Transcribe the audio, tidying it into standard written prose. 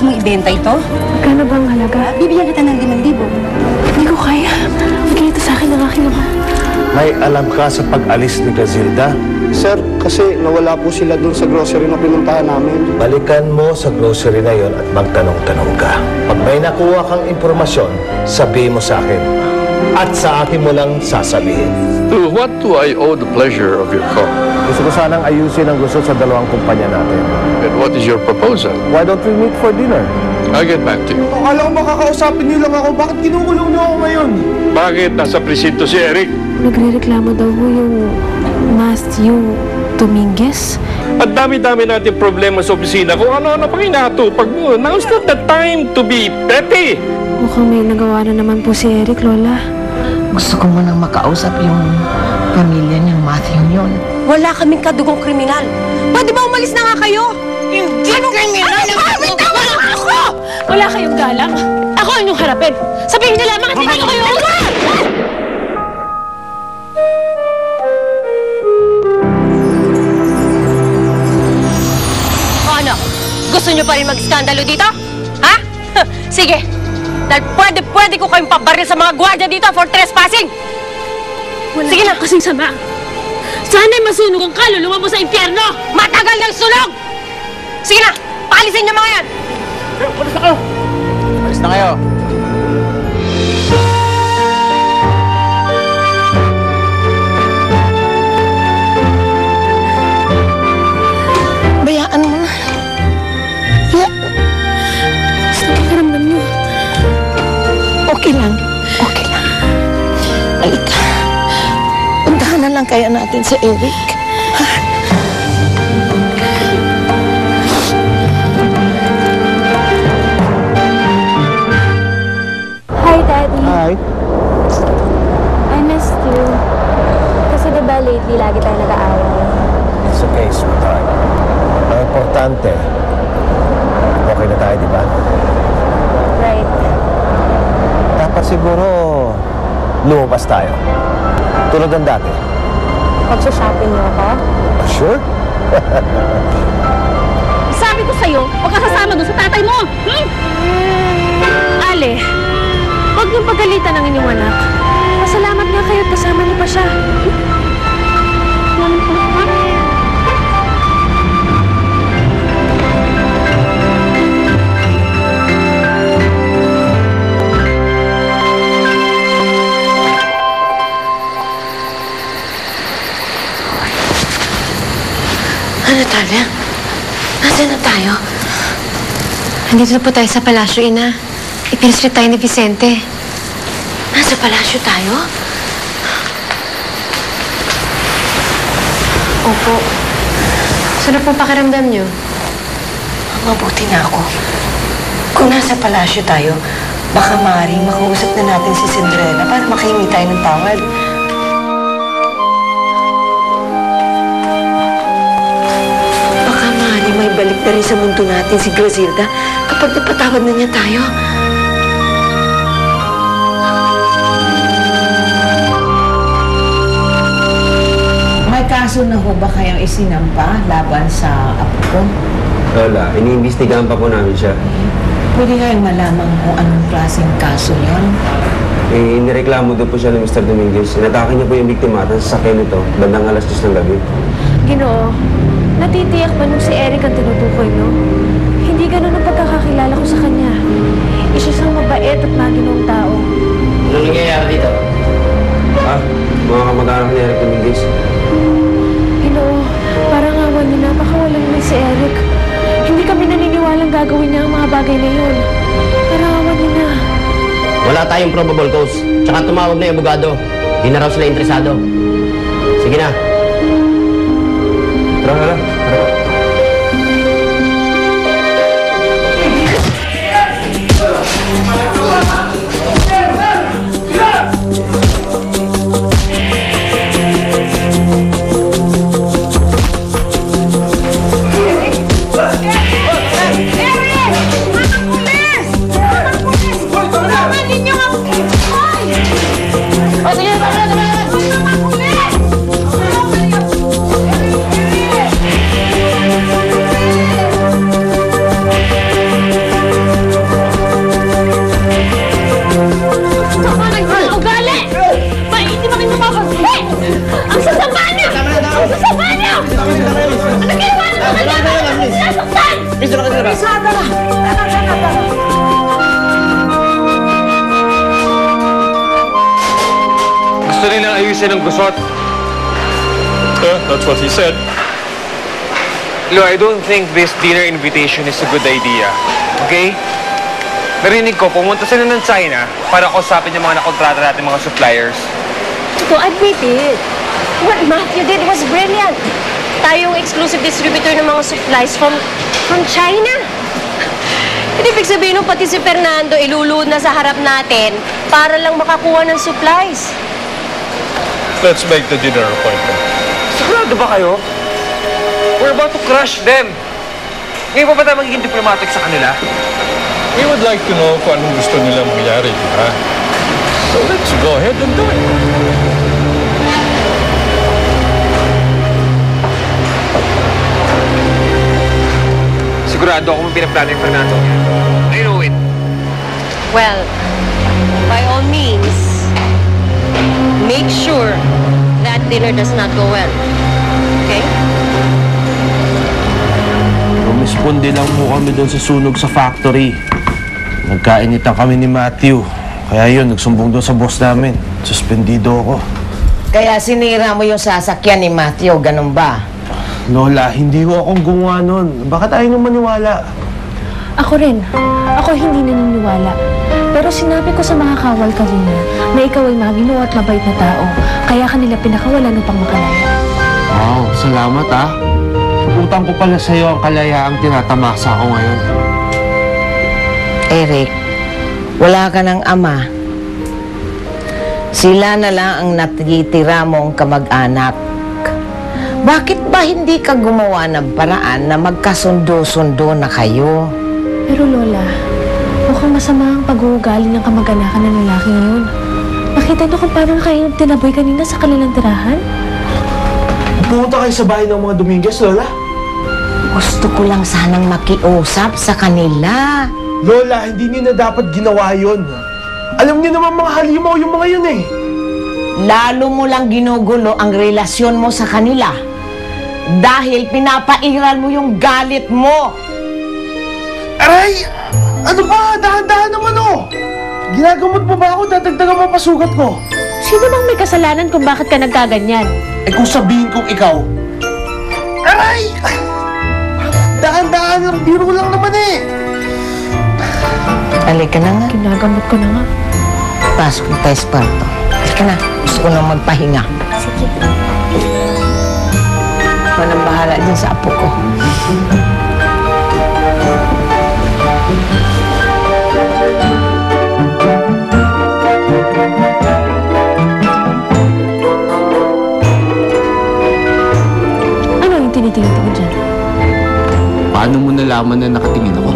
Gusto mong ibenta ito? Magkano ba ang halaga? Bibigyan kita ng 5,000. Hindi ko kaya. Bigay ito sa akin ng aking ama. May alam ka sa pag-alis ni Gazilda? Sir, kasi nawala po sila doon sa grocery na pinuntahan namin. Balikan mo sa grocery na yon at magtanong-tanong ka. Pag may nakuha kang impormasyon, sabihin mo sa akin. At sa akin mo lang sasabihin. To what do I owe the pleasure of your call? Gusto ko sanang ayusin ang gusto sa dalawang kumpanya natin. And what is your proposal? Why don't we meet for dinner? I'll get back to you. Akala ko makakausapin niyo lang ako. Bakit kinukulong niyo ako ngayon? Bakit nasa presinto si Eric? Nagre-reklamo daw ho yung Matthew Dominguez. At dami-dami natin problema sa opisina kung ano-ano pang inatupag mo. Now's not the time to be petty. Mukhang may nagawa na naman po si Eric, Lola. Gusto ko munang makausap yung pamilya niyang Matthew yun. Wala kaming kadugong kriminal. Pwede ba umalis na nga kayo? Hindi kriminal! Ako! Wala kayong galang. Ako ang inyong harapin. Sabihin nila, bakit hindi ko kayo O ano? Gusto nyo pa rin mag-skandalo dito? Ha? Sige. Dahil pwede ko kayong pabaril sa mga gwardiya dito for trespassing. Sige na. Kasing sama. Sana'y masunog ang kaluluwa mo sa impyerno! Matagal ng sunog! Sige na! Paalisin niyo mga yan! Alis na kayo. Bayaan mo na. Gusto ko karamdam niyo. Okay lang. Okay lang. Halika. Puntahan na lang kaya natin si Eric. Hi, Daddy. Hi. I missed you. Kasi diba lately, lagi tayo nag-aaway. It's okay, sweetheart. Ang importante, okay na tayo, di ba? Right. Dapat siguro lumabas tayo. Tulad ng dati. Pag-shopping niyo ako? Sure? Sabi ko sa'yo, huwag ka sasama doon sa tatay mo! Ale, huwag niyong pagalitan ng inyong anak. Pasalamat nga kayo at kasama niyo pa siya. Natalia, nasaan na tayo? Nandito na po tayo sa palasyo, Ina. Ipinaslit tayo ni Vicente. Nasa palasyo tayo? Opo. Saan na po pakiramdam niyo? Mabuti na ako. Kung nasa palasyo tayo, baka maaaring makausap na natin si Cinderella para makahingi tayo ng tawad. Baka maaaring may balik na rin sa mundo natin si Grazilda kapag napatawad na niya tayo. May kaso na ho ba kayang isinampa laban sa apo ko? Lola, iniimbestigahan pa po namin siya. Pwede kayong malaman kung anong klaseng kaso yon? Inireklamo doon po siya ng Mr. Dominguez. Inatake niya po yung biktima at sa sasakyan nito, bandang 2:00 ng gabi. Ginoo, natitiyak ba nung si Eric ang tinutukoy, no? Hindi ganun ang pagkakakilala ko sa kanya. Isa siyang mabait at maginong tao. Ano nangyayari dito? Mga kamag-anak ni Eric Dominguez. Ginoo, parang awan niyo na, baka wala naman si Eric. Hindi kami naniniwalang gagawin niya ang mga bagay na yun. Parang awan niyo na. Wala tayong probable cause. Tsaka tumawag na yung abogado. Di na raw sila interesado. Sige na. Tara, tara. Tara. Gusto nilang ayusin ang gusot. That's what he said. Lo, I don't think this dinner invitation is a good idea. Okay? Narinig ko, pumunta sila ng China para kausapin yung mga nakontrata natin mga suppliers. To admit it, what Matthew did was brilliant. Tayong exclusive distributor ng mga supplies from China. Hindi ibig sabihin nung pati si Fernando iluluod na sa harap natin para lang makakuha ng supplies. Let's make the dinner appointment. Sigurado ba kayo? We're about to crush them. Ngayon pa ba tayo magiging diplomatic sa kanila? We would like to know kung anong gusto nilang mangyari, di ba? So let's go ahead and do it. Sigurado ako may pinaplano yung Fernando. I know it. Well, by all means, make sure that dinner does not go well. Okay? Rumisponde lang po kami doon sa sunog sa factory. Nagkainitan kami ni Matthew. Kaya yun, nagsumbong doon sa boss namin. Suspendido ako. Kaya sinira mo yung sasakyan ni Matthew, ganun ba? Lola, hindi ko akong gumawa nun. Bakit ayaw nang maniwala? Ako rin. Ako hindi naniniwala. Pero sinabi ko sa mga kawal kanina na ikaw ay magino at mabait na tao. Kaya kanila pinakawalan upang makalaya. Wow, salamat ah. Utang ko pala sa'yo ang kalayaang tinatamasa ko ngayon. Eric, wala ka ng ama. Sila na lang ang natitira mong kamag-anak. Bakit ba hindi ka gumawa ng paraan na magkasundo-sundo na kayo? Pero Lola, mukhang masama ang pag-uugali ng kamag-anakan ng lalaki ngayon. Nakita niyo kung paano kayo tinaboy kanina sa kanilang tirahan? Pumunta kayo sa bahay ng mga Dominguez, Lola? Gusto ko lang sanang makiusap sa kanila. Lola, hindi niyo na dapat ginawa yun. Alam niyo naman mga halimaw yung mga yun eh. Lalo mo lang ginugulo ang relasyon mo sa kanila. Dahil pinapairal mo yung galit mo. Aray! Ano ba? Dahan-dahan naman oh! Ginagamot mo ba ako? Dadagdagan mo pasugat ko. Sino bang may kasalanan kung bakit ka nagkaganyan? Eh kung sabihin kong ikaw, aray! Dahan-dahan, biro lang naman eh. Halika na nga. Ginagamot ko na nga. Pasok na tayo sa kwarto. Halika na. Gusto ko nang magpahinga. Sige. Ako nang bahala din sa apo ko. Ano yung tinitingin ko dyan? Paano mo nalaman na nakatingin ako?